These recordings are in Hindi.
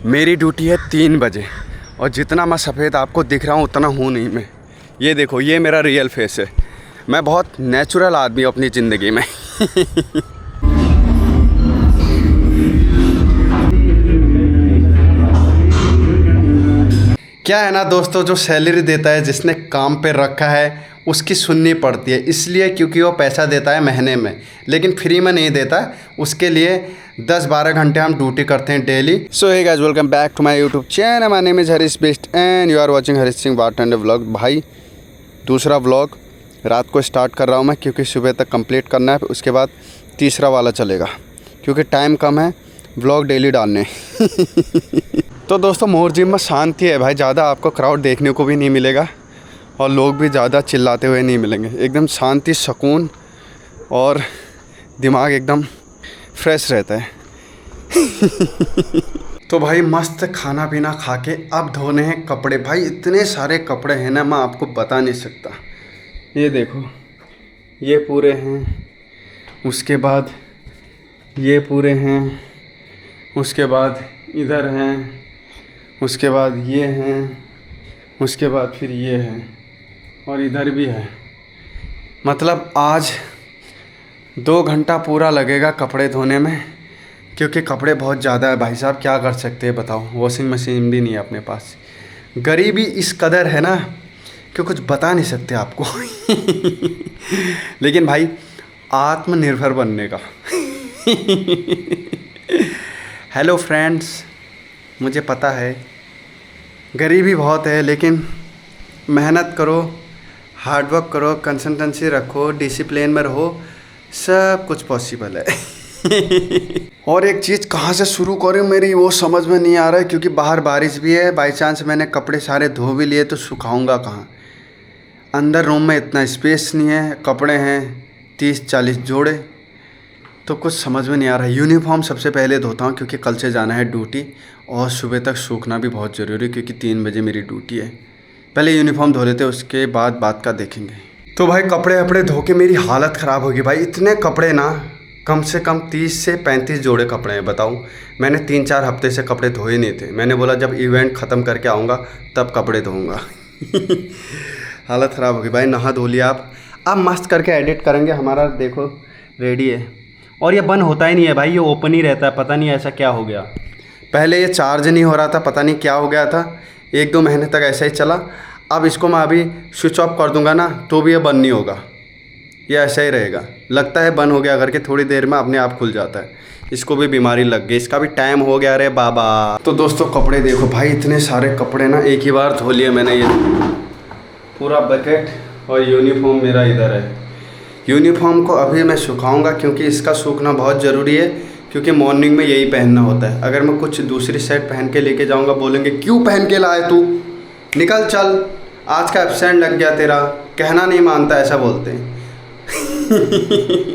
मेरी ड्यूटी है 3 बजे और जितना मैं सफ़ेद आपको दिख रहा हूँ उतना हूँ नहीं मैं। ये देखो, ये मेरा रियल फेस है। मैं बहुत नेचुरल आदमी हूँ अपनी ज़िंदगी में। क्या है ना दोस्तों, जो सैलरी देता है, जिसने काम पे रखा है, उसकी सुननी पड़ती है। इसलिए क्योंकि वो पैसा देता है महीने में, लेकिन फ्री में नहीं देता। उसके लिए 10-12 घंटे हम ड्यूटी करते हैं daily. So hey guys, welcome back to my YouTube channel. My name is Harish Bisht and you are watching Harish Singh bartender vlog. भाई दूसरा व्लॉग रात को स्टार्ट कर रहा हूँ मैं, क्योंकि सुबह तक कंप्लीट करना है। उसके बाद तीसरा वाला चलेगा, क्योंकि टाइम कम है व्लॉग डेली डालने। तो दोस्तों, मोर जिम में शांति है भाई। ज़्यादा आपको क्राउड देखने को भी नहीं मिलेगा और लोग भी ज़्यादा चिल्लाते हुए नहीं मिलेंगे। एकदम शांति, सुकून और दिमाग एकदम फ्रेश रहता है। तो भाई मस्त खाना पीना खा के अब धोने हैं कपड़े। भाई इतने सारे कपड़े हैं ना, मैं आपको बता नहीं सकता। ये देखो, ये पूरे हैं, उसके बाद ये पूरे हैं, उसके बाद इधर हैं, उसके बाद ये हैं, उसके बाद फिर ये हैं और इधर भी है। मतलब आज 2 घंटा पूरा लगेगा कपड़े धोने में, क्योंकि कपड़े बहुत ज़्यादा है भाई साहब। क्या कर सकते हैं बताओ, वॉशिंग मशीन भी नहीं है अपने पास। गरीबी इस कदर है ना कि कुछ बता नहीं सकते आपको। लेकिन भाई आत्मनिर्भर बनने का। हेलो फ्रेंड्स, मुझे पता है गरीबी बहुत है, लेकिन मेहनत करो, हार्डवर्क करो, कंसिस्टेंसी रखो, डिसिप्लिन में रहो, सब कुछ पॉसिबल है। और एक चीज़ कहाँ से शुरू करूँ मेरी वो समझ में नहीं आ रहा है, क्योंकि बाहर बारिश भी है। बाई चांस मैंने कपड़े सारे धो भी लिए तो सुखाऊंगा कहाँ। अंदर रूम में इतना स्पेस नहीं है, कपड़े हैं 30-40 जोड़े, तो कुछ समझ में नहीं आ रहा है। यूनिफॉर्म सबसे पहले धोता हूँ, क्योंकि कल से जाना है ड्यूटी और सुबह तक सूखना भी बहुत ज़रूरी है, क्योंकि 3 बजे मेरी ड्यूटी है। पहले यूनिफॉर्म धो लेते, उसके बाद बात का देखेंगे। तो भाई कपड़े वपड़े धो के मेरी हालत ख़राब होगी भाई। इतने कपड़े ना, कम से कम 30 से 35 जोड़े कपड़े हैं। बताऊँ, मैंने 3-4 हफ्ते से कपड़े धोए नहीं थे। मैंने बोला जब इवेंट ख़त्म करके आऊँगा तब कपड़े धोऊँगा। हालत ख़राब होगी भाई। नहा धो लिया आप, अब मस्त करके एडिट करेंगे। हमारा देखो रेडी है, और ये बंद होता ही नहीं है भाई, ये ओपन ही रहता है। पता नहीं ऐसा क्या हो गया। पहले ये चार्ज नहीं हो रहा था, पता नहीं क्या हो गया था। 1-2 महीने तक ऐसा ही चला। अब इसको मैं अभी स्विच ऑफ कर दूंगा ना, तो भी ये बंद नहीं होगा, ये ऐसा ही रहेगा। लगता है बंद हो गया करके, थोड़ी देर में अपने आप खुल जाता है। इसको भी बीमारी लग गई, इसका भी टाइम हो गया रे बाबा। तो दोस्तों कपड़े देखो भाई, इतने सारे कपड़े ना एक ही बार धो लिए मैंने। ये पूरा बकेट, और यूनिफॉर्म मेरा इधर है। यूनिफॉर्म को अभी मैं सुखाऊंगा, क्योंकि इसका सूखना बहुत ज़रूरी है, क्योंकि मॉर्निंग में यही पहनना होता है। अगर मैं कुछ दूसरी सेट पहन के लेके जाऊंगा, बोलेंगे क्यों पहन के लाए तू, निकल चल, आज का एब्सेंट लग गया तेरा, कहना नहीं मानता, ऐसा बोलते हैं।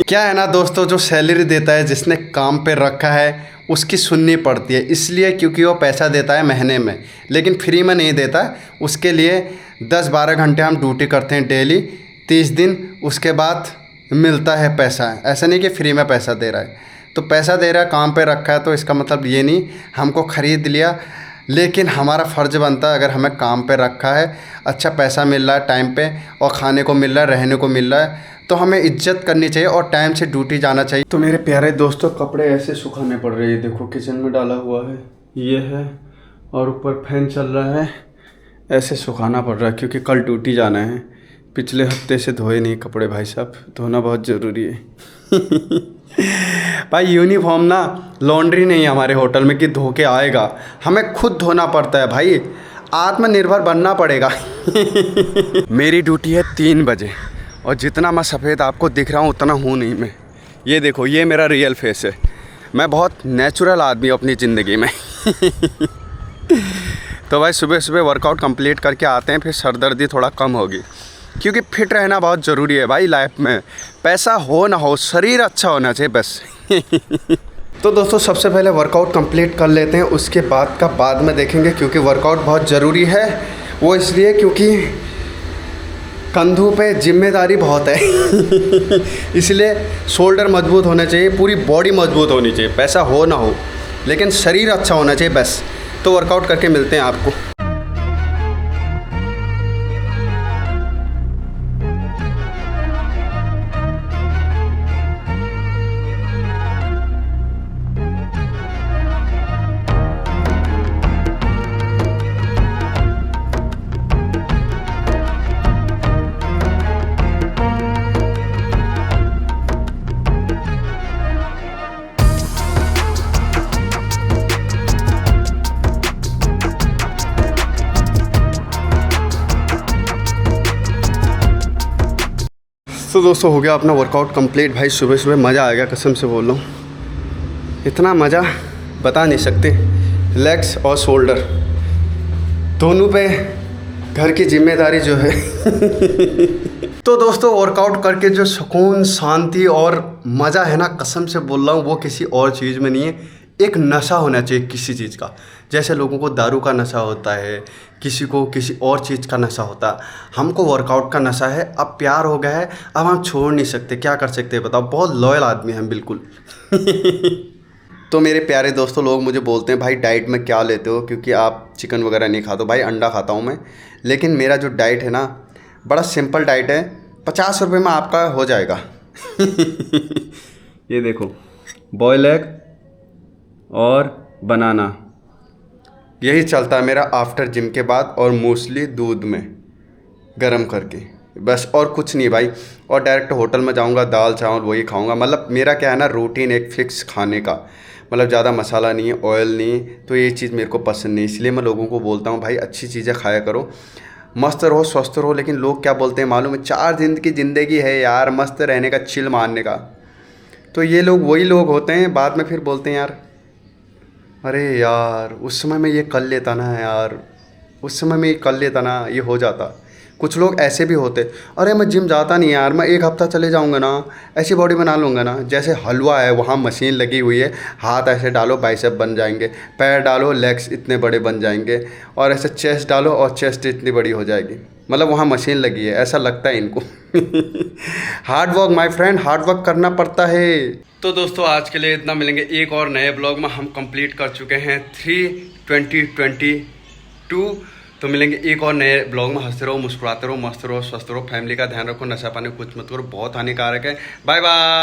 क्या है ना दोस्तों, जो सैलरी देता है, जिसने काम पे रखा है, उसकी सुननी पड़ती है। इसलिए क्योंकि वो पैसा देता है महीने में, लेकिन फ्री में नहीं देता। उसके लिए 10-12 घंटे हम ड्यूटी करते हैं डेली, 30 दिन। उसके बाद मिलता है पैसा। ऐसा नहीं कि फ्री में पैसा दे रहा है। तो पैसा दे रहा है, काम पे रखा है, तो इसका मतलब ये नहीं हमको ख़रीद लिया। लेकिन हमारा फ़र्ज़ बनता है, अगर हमें काम पे रखा है, अच्छा पैसा मिल रहा है टाइम पे, और खाने को मिल रहा है, रहने को मिल रहा है, तो हमें इज्जत करनी चाहिए और टाइम से ड्यूटी जाना चाहिए। तो मेरे प्यारे दोस्तों, कपड़े ऐसे सुखाने पड़ रहे हैं। देखो किचन में डाला हुआ है, ये है, और ऊपर फैन चल रहा है। ऐसे सुखाना पड़ रहा है, क्योंकि कल ड्यूटी जाना है। पिछले हफ्ते से धोए नहीं कपड़े भाई साहब, धोना बहुत ज़रूरी है। भाई यूनिफॉर्म ना लॉन्ड्री नहीं है हमारे होटल में कि धो के आएगा, हमें खुद धोना पड़ता है भाई। आत्मनिर्भर बनना पड़ेगा। मेरी ड्यूटी है 3 बजे और जितना मैं सफ़ेद आपको दिख रहा हूँ उतना हूँ नहीं मैं। ये देखो, ये मेरा रियल फेस है। मैं बहुत नेचुरल आदमी हूँ अपनी ज़िंदगी में। तो भाई सुबह सुबह वर्कआउट कंप्लीट करके आते हैं, फिर सरदर्दी थोड़ा कम होगी, क्योंकि फिट रहना बहुत ज़रूरी है भाई लाइफ में। पैसा हो ना हो, शरीर अच्छा होना चाहिए बस। तो दोस्तों सबसे पहले वर्कआउट कंप्लीट कर लेते हैं, उसके बाद का बाद में देखेंगे, क्योंकि वर्कआउट बहुत ज़रूरी है। वो इसलिए क्योंकि कंधों पे जिम्मेदारी बहुत है। इसलिए शोल्डर मजबूत होना चाहिए, पूरी बॉडी मजबूत होनी चाहिए। पैसा हो ना हो, लेकिन शरीर अच्छा होना चाहिए बस। तो वर्कआउट करके मिलते हैं आपको। तो दोस्तों हो गया अपना वर्कआउट कंप्लीट। भाई सुबह सुबह मज़ा आ गया, कसम से बोल रहा हूँ, इतना मज़ा बता नहीं सकते। लेग्स और शोल्डर दोनों पे घर की जिम्मेदारी जो है तो दोस्तों वर्कआउट करके जो सुकून, शांति और मज़ा है ना, कसम से बोल रहा हूँ, वो किसी और चीज़ में नहीं है। एक नशा होना चाहिए किसी चीज़ का। जैसे लोगों को दारू का नशा होता है, किसी को किसी और चीज़ का नशा होता है, हमको वर्कआउट का नशा है। अब प्यार हो गया है, अब हम छोड़ नहीं सकते, क्या कर सकते हैं बताओ। बहुत लॉयल आदमी हैं बिल्कुल तो मेरे प्यारे दोस्तों, लोग मुझे बोलते हैं भाई डाइट में क्या लेते हो, क्योंकि आप चिकन वगैरह नहीं खाते हो। भाई अंडा खाता हूँ मैं, लेकिन मेरा जो डाइट है ना, बड़ा सिंपल डाइट है। 50 रुपये में आपका हो जाएगा ये देखो, बॉयल एग और बनाना, यही चलता है मेरा आफ्टर जिम के बाद, और मोस्टली दूध में गरम करके, बस और कुछ नहीं भाई। और डायरेक्ट होटल में जाऊंगा, दाल चावल वही खाऊंगा। मतलब मेरा क्या है ना, रूटीन एक फिक्स खाने का, मतलब ज़्यादा मसाला नहीं है, ऑयल नहीं है, तो ये चीज़ मेरे को पसंद नहीं। इसलिए मैं लोगों को बोलता हूँ भाई अच्छी चीज़ें खाया करो, मस्त रहो, स्वस्थ रहो। लेकिन लोग क्या बोलते हैं मालूम है, 4 दिन की ज़िंदगी है यार, मस्त रहने का, चिल मारने का। तो ये लोग वही लोग होते हैं, बाद में फिर बोलते हैं यार अरे यार उस समय मैं ये कर लेता ना यार, उस समय मैं ये कर लेता ना, ये हो जाता। कुछ लोग ऐसे भी होते, अरे मैं जिम जाता नहीं यार, मैं 1 हफ्ता चले जाऊंगा ना, ऐसी बॉडी बना लूँगा ना। जैसे हलवा है, वहाँ मशीन लगी हुई है, हाथ ऐसे डालो बाइसेप बन जाएंगे, पैर डालो लेग्स इतने बड़े बन जाएंगे, और ऐसे चेस्ट डालो और चेस्ट इतनी बड़ी हो जाएगी। मतलब वहाँ मशीन लगी है, ऐसा लगता है इनको hard work my friend, hard work करना पड़ता है। तो दोस्तों आज के लिए इतना, मिलेंगे एक और नए ब्लॉग में। हम कंप्लीट कर चुके हैं 3/20/22। तो मिलेंगे एक और नए ब्लॉग में। हंसते रहो, मुस्कुराते रहो, मस्त रहो, स्वस्थ रहो, फैमिली का ध्यान रखो, नशा पानी कुछ मत करो, बहुत हानिकारक है। Bye bye.